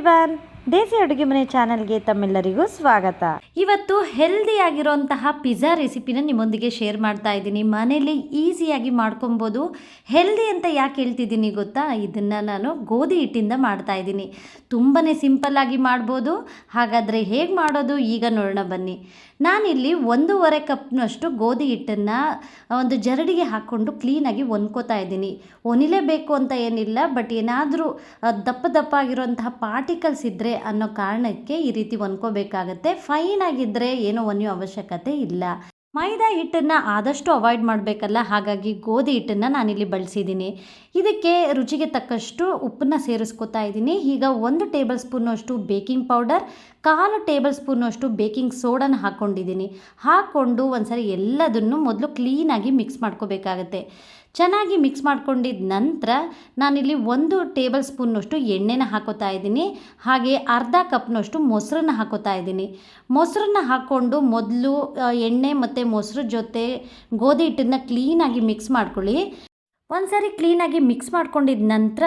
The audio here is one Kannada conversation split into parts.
ಎವ್ರಿವನ್, ದೇಸಿ ಅಡುಗೆ ಮನೆ ಚಾನಲ್ಗೆ ತಮ್ಮೆಲ್ಲರಿಗೂ ಸ್ವಾಗತ. ಇವತ್ತು ಹೆಲ್ದಿ ಆಗಿರೋಂತಹ ಪಿಜ್ಜಾ ರೆಸಿಪಿನ ನಿಮ್ಮೊಂದಿಗೆ ಶೇರ್ ಮಾಡ್ತಾ ಇದ್ದೀನಿ. ಮನೇಲಿ ಈಸಿಯಾಗಿ ಮಾಡ್ಕೊಬೋದು. ಹೆಲ್ದಿ ಅಂತ ಯಾಕೆ ಹೇಳ್ತಿದ್ದೀನಿ ಗೊತ್ತಾ? ಇದನ್ನು ನಾನು ಗೋಧಿ ಹಿಟ್ಟಿಂದ ಮಾಡ್ತಾ ಇದ್ದೀನಿ. ತುಂಬಾ ಸಿಂಪಲ್ಲಾಗಿ ಮಾಡ್ಬೋದು. ಹಾಗಾದರೆ ಹೇಗೆ ಮಾಡೋದು ಈಗ ನೋಡೋಣ ಬನ್ನಿ. ನಾನಿಲ್ಲಿ 1.5 ಕಪ್ನಷ್ಟು ಗೋಧಿ ಹಿಟ್ಟನ್ನು ಒಂದು ಜರಡಿಗೆ ಹಾಕ್ಕೊಂಡು ಕ್ಲೀನಾಗಿ ಒನ್ಕೋತಾ ಇದ್ದೀನಿ. ಒನಿಲೇಬೇಕು ಅಂತ ಏನಿಲ್ಲ, ಬಟ್ ಏನಾದರೂ ದಪ್ಪ ಆಗಿರುವಂತಹ ಪಾರ್ಟಿಕಲ್ಸ್ ಇದ್ದರೆ ಅನ್ನೋ ಕಾರಣಕ್ಕೆ ಈ ರೀತಿ ಒನ್ಕೋಬೇಕಾಗತ್ತೆ. ಫೈನ್ ಆಗಿದ್ದರೆ ಏನೋ ಒನ್ಯೋ ಅವಶ್ಯಕತೆ ಇಲ್ಲ. ಮೈದಾ ಹಿಟ್ಟನ್ನು ಆದಷ್ಟು ಅವಾಯ್ಡ್ ಮಾಡಬೇಕಲ್ಲ, ಹಾಗಾಗಿ ಗೋಧಿ ಹಿಟ್ಟನ್ನು ನಾನಿಲ್ಲಿ ಬಳಸಿದ್ದೀನಿ. ಇದಕ್ಕೆ ರುಚಿಗೆ ತಕ್ಕಷ್ಟು ಉಪ್ಪನ್ನು ಸೇರಿಸ್ಕೊತಾ ಇದ್ದೀನಿ. ಈಗ 1 ಟೇಬಲ್ ಸ್ಪೂನಷ್ಟು ಬೇಕಿಂಗ್ ಪೌಡರ್, 1/4 ಟೇಬಲ್ ಸ್ಪೂನಷ್ಟು ಬೇಕಿಂಗ್ ಸೋಡಾನ ಹಾಕ್ಕೊಂಡಿದ್ದೀನಿ. ಹಾಕ್ಕೊಂಡು ಒಂದ್ಸರಿ ಎಲ್ಲದನ್ನು ಮೊದಲು ಕ್ಲೀನಾಗಿ ಮಿಕ್ಸ್ ಮಾಡ್ಕೋಬೇಕಾಗತ್ತೆ. ಚೆನ್ನಾಗಿ ಮಿಕ್ಸ್ ಮಾಡ್ಕೊಂಡಿದ್ದ ನಂತರ ನಾನಿಲ್ಲಿ 1 ಟೇಬಲ್ ಸ್ಪೂನ್ನಷ್ಟು ಎಣ್ಣೆನ ಹಾಕೋತಾ ಇದ್ದೀನಿ. ಹಾಗೆ ಅರ್ಧ ಕಪ್ನಷ್ಟು ಮೊಸರನ್ನ ಹಾಕೋತಾ ಇದ್ದೀನಿ. ಮೊಸರನ್ನ ಹಾಕ್ಕೊಂಡು ಮೊದಲು ಎಣ್ಣೆ ಮತ್ತು ಮೊಸರು ಜೊತೆ ಗೋಧಿ ಹಿಟ್ಟನ್ನು ಕ್ಲೀನಾಗಿ ಮಿಕ್ಸ್ ಮಾಡ್ಕೊಳ್ಳಿ. ಒಂದ್ಸರಿ ಕ್ಲೀನಾಗಿ ಮಿಕ್ಸ್ ಮಾಡ್ಕೊಂಡಿದ್ದ ನಂತರ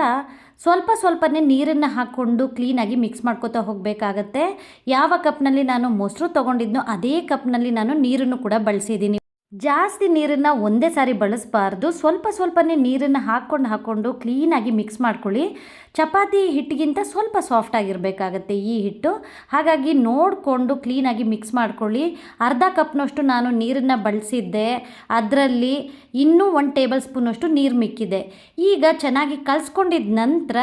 ಸ್ವಲ್ಪನೇ ನೀರನ್ನು ಹಾಕ್ಕೊಂಡು ಕ್ಲೀನಾಗಿ ಮಿಕ್ಸ್ ಮಾಡ್ಕೋತಾ ಹೋಗಬೇಕಾಗತ್ತೆ. ಯಾವ ಕಪ್ನಲ್ಲಿ ನಾನು ಮೊಸರು ತೊಗೊಂಡಿದ್ನೋ ಅದೇ ಕಪ್ನಲ್ಲಿ ನಾನು ನೀರನ್ನು ಕೂಡ ಬಳಸಿದ್ದೀನಿ. ಜಾಸ್ತಿ ನೀರನ್ನು ಒಂದೇ ಸಾರಿ ಬಳಸಬಾರ್ದು. ಸ್ವಲ್ಪನೇ ನೀರನ್ನು ಹಾಕ್ಕೊಂಡು ಕ್ಲೀನಾಗಿ ಮಿಕ್ಸ್ ಮಾಡ್ಕೊಳ್ಳಿ. ಚಪಾತಿ ಹಿಟ್ಟಿಗಿಂತ ಸ್ವಲ್ಪ ಸಾಫ್ಟ್ ಆಗಿರಬೇಕಾಗತ್ತೆ ಈ ಹಿಟ್ಟು. ಹಾಗಾಗಿ ನೋಡಿಕೊಂಡು ಕ್ಲೀನಾಗಿ ಮಿಕ್ಸ್ ಮಾಡ್ಕೊಳ್ಳಿ. ಅರ್ಧ ಕಪ್ನಷ್ಟು ನಾನು ನೀರನ್ನು ಬಳಸಿದ್ದೆ, ಅದರಲ್ಲಿ ಇನ್ನೂ 1 ಟೇಬಲ್ ಸ್ಪೂನಷ್ಟು ನೀರು ಮಿಕ್ಕಿದೆ. ಈಗ ಚೆನ್ನಾಗಿ ಕಲಿಸ್ಕೊಂಡಿದ್ದ ನಂತರ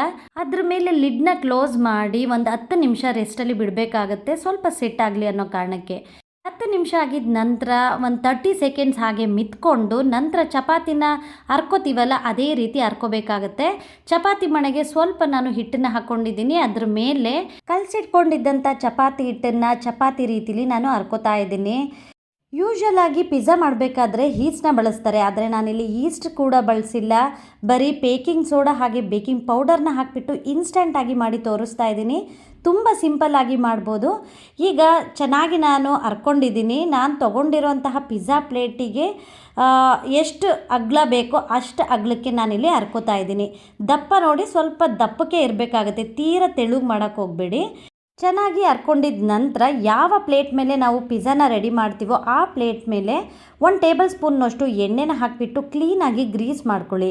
ಅದ್ರ ಮೇಲೆ ಲಿಡ್ನ ಕ್ಲೋಸ್ ಮಾಡಿ ಒಂದು 10 ನಿಮಿಷ ರೆಸ್ಟಲ್ಲಿ ಬಿಡಬೇಕಾಗತ್ತೆ, ಸ್ವಲ್ಪ ಸೆಟ್ ಆಗಲಿ ಅನ್ನೋ ಕಾರಣಕ್ಕೆ. 10 ನಿಮಿಷ ಆಗಿದ ನಂತರ ಒಂದು 30 ಸೆಕೆಂಡ್ಸ್ ಹಾಗೆ ಮಿತ್ಕೊಂಡು ನಂತರ ಚಪಾತಿನ ಹರ್ಕೋತೀವಲ್ಲ ಅದೇ ರೀತಿ ಹರ್ಕೋಬೇಕಾಗತ್ತೆ. ಚಪಾತಿ ಮಣೆಗೆ ಸ್ವಲ್ಪ ನಾನು ಹಿಟ್ಟನ್ನು ಹಾಕ್ಕೊಂಡಿದ್ದೀನಿ. ಅದ್ರ ಮೇಲೆ ಕಲಸಿಟ್ಕೊಂಡಿದ್ದಂಥ ಚಪಾತಿ ಹಿಟ್ಟನ್ನು ಚಪಾತಿ ರೀತಿಲಿ ನಾನು ಹರ್ಕೋತಾ ಇದ್ದೀನಿ. ಯೂಶಲ್ ಆಗಿ ಪಿಜ್ಜಾ ಮಾಡಬೇಕಾದ್ರೆ ಈಸ್ಟ್ನ ಬಳಸ್ತಾರೆ, ಆದರೆ ನಾನಿಲ್ಲಿ ಈಸ್ಟ್ ಕೂಡ ಬಳಸಿಲ್ಲ. ಬರೀ ಬೇಕಿಂಗ್ ಸೋಡಾ ಹಾಗೆ ಬೇಕಿಂಗ್ ಪೌಡರ್ನ ಹಾಕಿಬಿಟ್ಟು ಇನ್ಸ್ಟೆಂಟಾಗಿ ಮಾಡಿ ತೋರಿಸ್ತಾ ಇದ್ದೀನಿ. ತುಂಬ ಸಿಂಪಲ್ಲಾಗಿ ಮಾಡ್ಬೋದು. ಈಗ ಚೆನ್ನಾಗಿ ನಾನು ಹರ್ಕೊಂಡಿದ್ದೀನಿ. ನಾನು ತೊಗೊಂಡಿರೋಂತಹ ಪಿಜ್ಜಾ ಪ್ಲೇಟಿಗೆ ಎಷ್ಟು ಅಗಲ ಬೇಕೋ ಅಷ್ಟು ಅಗಲಕ್ಕೆ ನಾನಿಲ್ಲಿ ಹರ್ಕೋತಾ ಇದ್ದೀನಿ. ದಪ್ಪ ನೋಡಿ ಸ್ವಲ್ಪ ದಪ್ಪಕ್ಕೆ ಇರಬೇಕಾಗತ್ತೆ, ತೀರ ತೆಳುಗೆ ಮಾಡೋಕ್ಕೆ ಹೋಗಬೇಡಿ. ಚೆನ್ನಾಗಿ ಹರ್ಕೊಂಡಿದ್ದ ನಂತರ ಯಾವ ಪ್ಲೇಟ್ ಮೇಲೆ ನಾವು ಪಿಜ್ಜಾನ ರೆಡಿ ಮಾಡ್ತೀವೋ ಆ ಪ್ಲೇಟ್ ಮೇಲೆ 1 ಟೇಬಲ್ ಸ್ಪೂನ್ನಷ್ಟು ಎಣ್ಣೆನ ಹಾಕಿಬಿಟ್ಟು ಕ್ಲೀನಾಗಿ ಗ್ರೀಸ್ ಮಾಡ್ಕೊಳ್ಳಿ.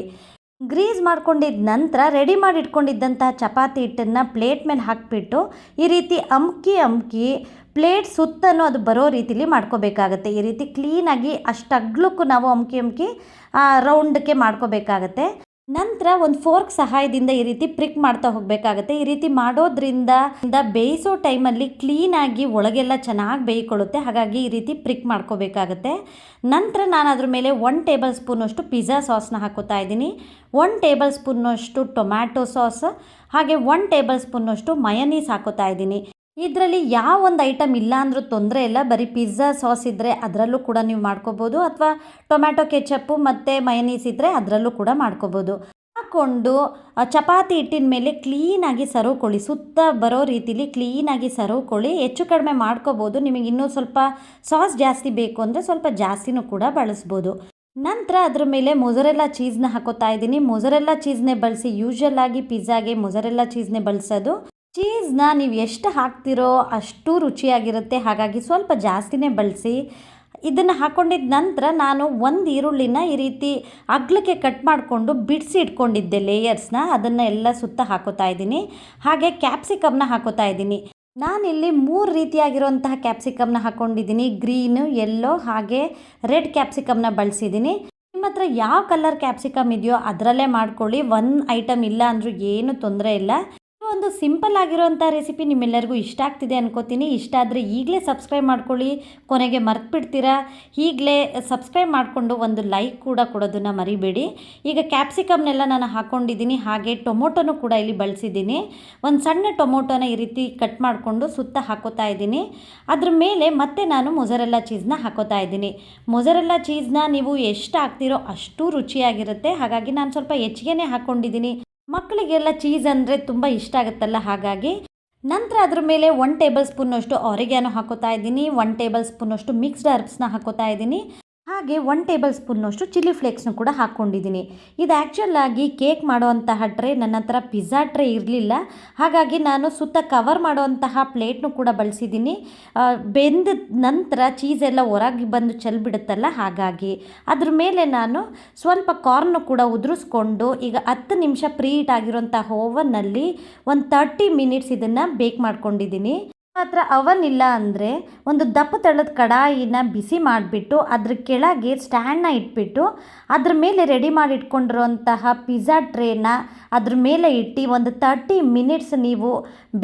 ಗ್ರೀಸ್ ಮಾಡ್ಕೊಂಡಿದ್ದ ನಂತರ ರೆಡಿ ಮಾಡಿ ಇಟ್ಕೊಂಡಿದ್ದಂಥ ಚಪಾತಿ ಹಿಟ್ಟನ್ನು ಪ್ಲೇಟ್ ಮೇಲೆ ಹಾಕಿಬಿಟ್ಟು ಈ ರೀತಿ ಅಮ್ಕಿ ಪ್ಲೇಟ್ ಸುತ್ತನೂ ಅದು ಬರೋ ರೀತಿಲಿ ಮಾಡ್ಕೋಬೇಕಾಗತ್ತೆ. ಈ ರೀತಿ ಕ್ಲೀನಾಗಿ ಅಷ್ಟು ಅಗ್ಲಕ್ಕೂ ನಾವು ಅಮ್ಕಿ ರೌಂಡಕ್ಕೆ ಮಾಡ್ಕೋಬೇಕಾಗತ್ತೆ. ನಂತರ ಒಂದು ಫೋರ್ಕ್ ಸಹಾಯದಿಂದ ಈ ರೀತಿ ಪ್ರಿಕ್ ಮಾಡ್ತಾ ಹೋಗಬೇಕಾಗತ್ತೆ. ಈ ರೀತಿ ಮಾಡೋದ್ರಿಂದ ಬೇಯಿಸೋ ಟೈಮಲ್ಲಿ ಕ್ಲೀನಾಗಿ ಒಳಗೆಲ್ಲ ಚೆನ್ನಾಗಿ ಬೇಯಿಕೊಳ್ಳುತ್ತೆ. ಹಾಗಾಗಿ ಈ ರೀತಿ ಪ್ರಿಕ್ ಮಾಡ್ಕೋಬೇಕಾಗತ್ತೆ. ನಂತರ ನಾನು ಅದ್ರ ಮೇಲೆ 1 ಟೇಬಲ್ ಸ್ಪೂನಷ್ಟು ಪಿಜ್ಜಾ ಸಾಸ್ನ ಹಾಕೋತಾ ಇದ್ದೀನಿ. 1 ಟೇಬಲ್ ಸ್ಪೂನಷ್ಟು ಟೊಮ್ಯಾಟೊ ಸಾಸ್ ಹಾಗೆ 1 ಟೇಬಲ್ ಸ್ಪೂನಷ್ಟು ಮಯೋನೀಸ್ ಹಾಕೋತಾ ಇದ್ದೀನಿ. ಇದರಲ್ಲಿ ಯಾವ ಒಂದು ಐಟಮ್ ಇಲ್ಲ ಅಂದರೂ ತೊಂದರೆ ಇಲ್ಲ. ಬರೀ ಪಿಜ್ಜಾ ಸಾಸ್ ಇದ್ದರೆ ಅದರಲ್ಲೂ ಕೂಡ ನೀವು ಮಾಡ್ಕೋಬೋದು, ಅಥವಾ ಟೊಮ್ಯಾಟೊ ಕೆಚಪ್ಪು ಮತ್ತು ಮಯೋನೀಸ್ ಇದ್ದರೆ ಅದರಲ್ಲೂ ಕೂಡ ಮಾಡ್ಕೋಬೋದು. ಹಾಕ್ಕೊಂಡು ಚಪಾತಿ ಹಿಟ್ಟಿನ ಮೇಲೆ ಕ್ಲೀನಾಗಿ ಸರೋಕೊಳ್ಳಿ. ಸುತ್ತ ಬರೋ ರೀತಿಲಿ ಕ್ಲೀನಾಗಿ ಸರೋಕೊಳ್ಳಿ. ಹೆಚ್ಚು ಕಡಿಮೆ ಮಾಡ್ಕೋಬೋದು. ನಿಮಗೆ ಇನ್ನೂ ಸ್ವಲ್ಪ ಸಾಸ್ ಜಾಸ್ತಿ ಬೇಕು ಅಂದರೆ ಸ್ವಲ್ಪ ಜಾಸ್ತಿನೂ ಕೂಡ ಬಳಸ್ಬೋದು. ನಂತರ ಅದ್ರ ಮೇಲೆ ಮೊಜರೆಲ್ಲಾ ಚೀಸ್ನ ಹಾಕೋತಾ ಇದ್ದೀನಿ. ಮೊಜರೆಲ್ಲಾ ಚೀಸ್ನೇ ಬಳಸಿ. ಯೂಶಲ್ ಆಗಿ ಪಿಜ್ಜಾಗೆ ಮೊಜರೆಲ್ಲಾ ಚೀಸ್ನೇ ಬಳಸೋದು. ಚೀಸ್ನ ನೀವು ಎಷ್ಟು ಹಾಕ್ತಿರೋ ಅಷ್ಟು ರುಚಿಯಾಗಿರುತ್ತೆ, ಹಾಗಾಗಿ ಸ್ವಲ್ಪ ಜಾಸ್ತಿನೇ ಬಳಸಿ. ಇದನ್ನು ಹಾಕ್ಕೊಂಡಿದ್ದ ನಂತರ ನಾನು 1 ಈರುಳ್ಳಿನ ಈ ರೀತಿ ಅಗ್ಲಕ್ಕೆ ಕಟ್ ಮಾಡಿಕೊಂಡು ಬಿಡಿಸಿ ಇಟ್ಕೊಂಡಿದ್ದೆ ಲೇಯರ್ಸ್ನ, ಅದನ್ನು ಎಲ್ಲ ಸುತ್ತ ಹಾಕೋತಾ ಇದ್ದೀನಿ. ಹಾಗೆ ಕ್ಯಾಪ್ಸಿಕಮ್ನ ಹಾಕೋತಾ ಇದ್ದೀನಿ. ನಾನಿಲ್ಲಿ 3 ರೀತಿಯಾಗಿರುವಂತಹ ಕ್ಯಾಪ್ಸಿಕಮ್ನ ಹಾಕ್ಕೊಂಡಿದ್ದೀನಿ. ಗ್ರೀನು, ಯೆಲ್ಲೋ ಹಾಗೆ ರೆಡ್ ಕ್ಯಾಪ್ಸಿಕಮ್ನ ಬಳಸಿದ್ದೀನಿ. ನಿಮ್ಮ ಹತ್ರ ಯಾವ ಕಲರ್ ಕ್ಯಾಪ್ಸಿಕಮ್ ಇದೆಯೋ ಅದರಲ್ಲೇ ಮಾಡ್ಕೊಳ್ಳಿ. 1 ಐಟಮ್ ಇಲ್ಲ ಅಂದರೂ ಏನು ತೊಂದರೆ ಇಲ್ಲ. ಒಂದು ಸಿಂಪಲ್ ಆಗಿರೋಂಥ ರೆಸಿಪಿ ನಿಮ್ಮೆಲ್ಲರಿಗೂ ಇಷ್ಟ ಆಗ್ತಿದೆ ಅನ್ಕೋತೀನಿ. ಇಷ್ಟ ಆದರೆ ಈಗಲೇ ಸಬ್ಸ್ಕ್ರೈಬ್ ಮಾಡ್ಕೊಳ್ಳಿ, ಕೊನೆಗೆ ಮರ್ತ್ಬಿಡ್ತೀರಾ. ಈಗಲೇ ಸಬ್ಸ್ಕ್ರೈಬ್ ಮಾಡಿಕೊಂಡು ಒಂದು ಲೈಕ್ ಕೂಡ ಕೊಡೋದನ್ನು ಮರಿಬೇಡಿ. ಈಗ ಕ್ಯಾಪ್ಸಿಕಮ್ನೆಲ್ಲ ನಾನು ಹಾಕ್ಕೊಂಡಿದ್ದೀನಿ. ಹಾಗೆ ಟೊಮೊಟೊನೂ ಕೂಡ ಇಲ್ಲಿ ಬಳಸಿದ್ದೀನಿ. ಒಂದು ಸಣ್ಣ ಟೊಮೊಟೊನ ಈ ರೀತಿ ಕಟ್ ಮಾಡಿಕೊಂಡು ಸುತ್ತ ಹಾಕೋತಾ ಇದ್ದೀನಿ. ಅದ್ರ ಮೇಲೆ ಮತ್ತೆ ನಾನು ಮೊಜರೆಲ್ಲಾ ಚೀಸ್ನ ಹಾಕೋತಾ ಇದ್ದೀನಿ. ಮೊಜರೆಲ್ಲಾ ಚೀಸ್ನ ನೀವು ಎಷ್ಟು ಹಾಕ್ತಿರೋ ಅಷ್ಟು ರುಚಿಯಾಗಿರುತ್ತೆ, ಹಾಗಾಗಿ ನಾನು ಸ್ವಲ್ಪ ಹೆಚ್ಚಿಗೆನೇ ಹಾಕ್ಕೊಂಡಿದ್ದೀನಿ. ಮಕ್ಕಳಿಗೆಲ್ಲ ಚೀಸ್ ಅಂದರೆ ತುಂಬ ಇಷ್ಟ ಆಗುತ್ತಲ್ಲ, ಹಾಗಾಗಿ. ನಂತರ ಅದ್ರ ಮೇಲೆ 1 ಟೇಬಲ್ ಸ್ಪೂನಷ್ಟು ಆರಿಗ್ಯಾನೋ ಹಾಕೋತಾ ಇದ್ದೀನಿ. 1 ಟೇಬಲ್ ಸ್ಪೂನಷ್ಟು ಮಿಕ್ಸ್ಡ್ ಹರ್ಬ್ಸ್ನ ಹಾಕೋತಾ ಇದ್ದೀನಿ. ಹಾಗೆ 1 ಟೇಬಲ್ ಸ್ಪೂನ್ನಷ್ಟು ಚಿಲ್ಲಿ ಫ್ಲೇಕ್ಸ್ನು ಕೂಡ ಹಾಕ್ಕೊಂಡಿದ್ದೀನಿ. ಇದು ಆ್ಯಕ್ಚುಲಾಗಿ ಕೇಕ್ ಮಾಡುವಂತಹ ಟ್ರೇ, ನನ್ನ ಹತ್ರ ಪಿಜ್ಜಾ ಟ್ರೇ ಇರಲಿಲ್ಲ. ಹಾಗಾಗಿ ನಾನು ಸುತ್ತ ಕವರ್ ಮಾಡುವಂತಹ ಪ್ಲೇಟ್ನು ಕೂಡ ಬಳಸಿದ್ದೀನಿ. ಬೆಂದ ನಂತರ ಚೀಸೆಲ್ಲ ಹೊರಗೆ ಬಂದು ಚೆಲ್ಬಿಡುತ್ತಲ್ಲ, ಹಾಗಾಗಿ ಅದ್ರ ಮೇಲೆ ನಾನು ಸ್ವಲ್ಪ ಕಾರ್ನು ಕೂಡ ಉದುರಿಸ್ಕೊಂಡು ಈಗ 10 ನಿಮಿಷ ಪ್ರೀ ಹೀಟ್ ಆಗಿರೋಂತಹ ಓವನ್ನಲ್ಲಿ ಒಂದು 30 ಮಿನಿಟ್ಸ್ ಇದನ್ನು ಬೇಕ್ ಮಾಡ್ಕೊಂಡಿದ್ದೀನಿ. ಮಾತ್ರ ಅವನ್ ಇಲ್ಲ ಅಂದರೆ ಒಂದು ದಪ್ಪ ತಳದ ಕಡಾಯಿನ ಬಿಸಿ ಮಾಡಿಬಿಟ್ಟು ಅದ್ರ ಕೆಳಗೆ ಸ್ಟ್ಯಾಂಡ್ನ ಇಟ್ಬಿಟ್ಟು ಅದ್ರ ಮೇಲೆ ರೆಡಿ ಮಾಡಿ ಇಟ್ಕೊಂಡಿರೋಂತಹ ಪಿಜ್ಜಾ ಟ್ರೇನ ಅದ್ರ ಮೇಲೆ ಇಟ್ಟು ಒಂದು 30 ಮಿನಿಟ್ಸ್ ನೀವು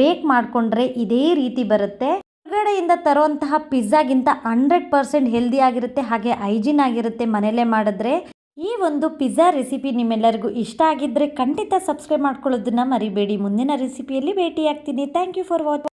ಬೇಕ್ ಮಾಡಿಕೊಂಡ್ರೆ ಇದೇ ರೀತಿ ಬರುತ್ತೆ. ಹೊರಗಡೆಯಿಂದ ತರುವಂತಹ ಪಿಜ್ಜಾಗಿಂತ 100% ಹೆಲ್ದಿ ಆಗಿರುತ್ತೆ, ಹಾಗೆ ಹೈಜಿನ್ ಆಗಿರುತ್ತೆ ಮನೆಯಲ್ಲೇ ಮಾಡಿದ್ರೆ. ಈ ಒಂದು ಪಿಜ್ಜಾ ರೆಸಿಪಿ ನಿಮ್ಮೆಲ್ಲರಿಗೂ ಇಷ್ಟ ಆಗಿದ್ದರೆ ಖಂಡಿತ ಸಬ್ಸ್ಕ್ರೈಬ್ ಮಾಡ್ಕೊಳ್ಳೋದನ್ನು ಮರಿಬೇಡಿ. ಮುಂದಿನ ರೆಸಿಪಿಯಲ್ಲಿ ಭೇಟಿಯಾಗ್ತೀನಿ. Thank you for watching.